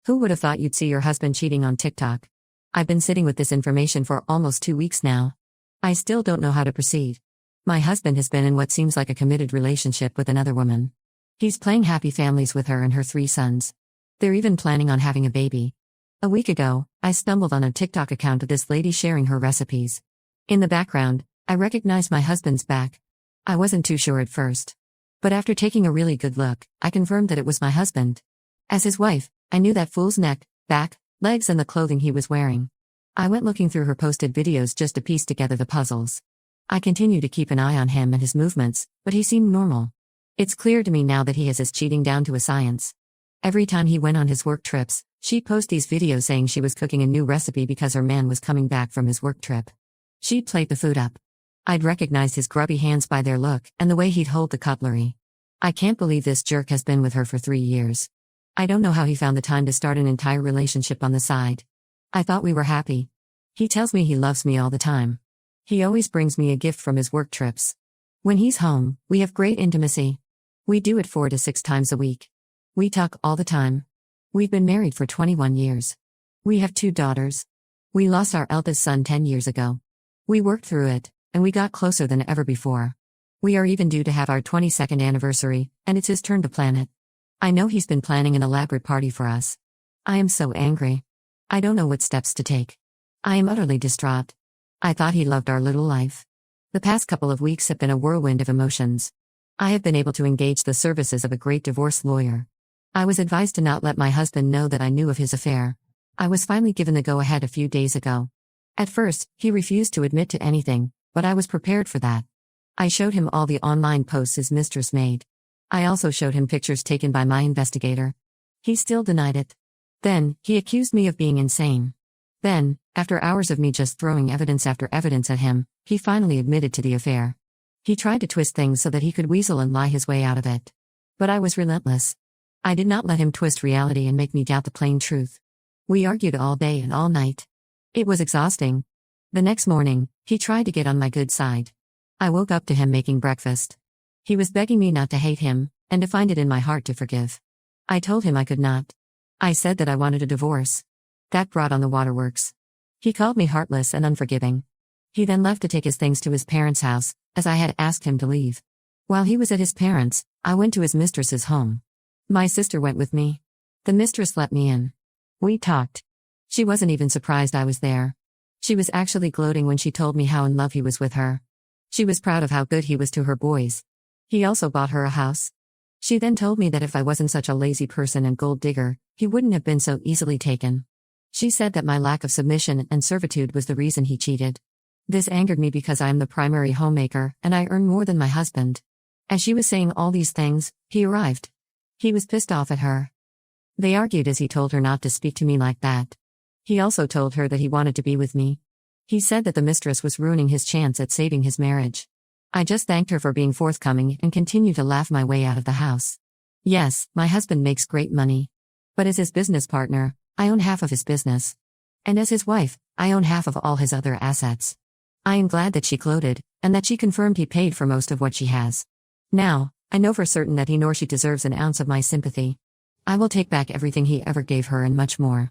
Who would have thought you'd see your husband cheating on TikTok? I've been sitting with this information for almost 2 weeks now. I still don't know how to proceed. My husband has been in what seems like a committed relationship with another woman. He's playing happy families with her and her 3 sons. They're even planning on having a baby. A week ago, I stumbled on a TikTok account of this lady sharing her recipes. In the background, I recognized my husband's back. I wasn't too sure at first. But after taking a really good look, I confirmed that it was my husband. As his wife, I knew that fool's neck, back, legs and the clothing he was wearing. I went looking through her posted videos just to piece together the puzzles. I continue to keep an eye on him and his movements, but he seemed normal. It's clear to me now that he has his cheating down to a science. Every time he went on his work trips, she'd post these videos saying she was cooking a new recipe because her man was coming back from his work trip. She'd plate the food up. I'd recognized his grubby hands by their look and the way he'd hold the cutlery. I can't believe this jerk has been with her for 3 years. I don't know how he found the time to start an entire relationship on the side. I thought we were happy. He tells me he loves me all the time. He always brings me a gift from his work trips. When he's home, we have great intimacy. We do it 4 to 6 times a week. We talk all the time. We've been married for 21 years. We have 2 daughters. We lost our eldest son 10 years ago. We worked through it, and we got closer than ever before. We are even due to have our 22nd anniversary, and it's his turn to plan it. I know he's been planning an elaborate party for us. I am so angry. I don't know what steps to take. I am utterly distraught. I thought he loved our little life. The past couple of weeks have been a whirlwind of emotions. I have been able to engage the services of a great divorce lawyer. I was advised to not let my husband know that I knew of his affair. I was finally given the go-ahead a few days ago. At first, he refused to admit to anything, but I was prepared for that. I showed him all the online posts his mistress made. I also showed him pictures taken by my investigator. He still denied it. Then, he accused me of being insane. Then, after hours of me just throwing evidence after evidence at him, he finally admitted to the affair. He tried to twist things so that he could weasel and lie his way out of it. But I was relentless. I did not let him twist reality and make me doubt the plain truth. We argued all day and all night. It was exhausting. The next morning, he tried to get on my good side. I woke up to him making breakfast. He was begging me not to hate him, and to find it in my heart to forgive. I told him I could not. I said that I wanted a divorce. That brought on the waterworks. He called me heartless and unforgiving. He then left to take his things to his parents' house, as I had asked him to leave. While he was at his parents', I went to his mistress's home. My sister went with me. The mistress let me in. We talked. She wasn't even surprised I was there. She was actually gloating when she told me how in love he was with her. She was proud of how good he was to her boys. He also bought her a house. She then told me that if I wasn't such a lazy person and gold digger, he wouldn't have been so easily taken. She said that my lack of submission and servitude was the reason he cheated. This angered me because I am the primary homemaker and I earn more than my husband. As she was saying all these things, he arrived. He was pissed off at her. They argued as he told her not to speak to me like that. He also told her that he wanted to be with me. He said that the mistress was ruining his chance at saving his marriage. I just thanked her for being forthcoming and continued to laugh my way out of the house. Yes, my husband makes great money. But as his business partner, I own half of his business. And as his wife, I own half of all his other assets. I am glad that she gloated, and that she confirmed he paid for most of what she has. Now, I know for certain that he nor she deserves an ounce of my sympathy. I will take back everything he ever gave her and much more.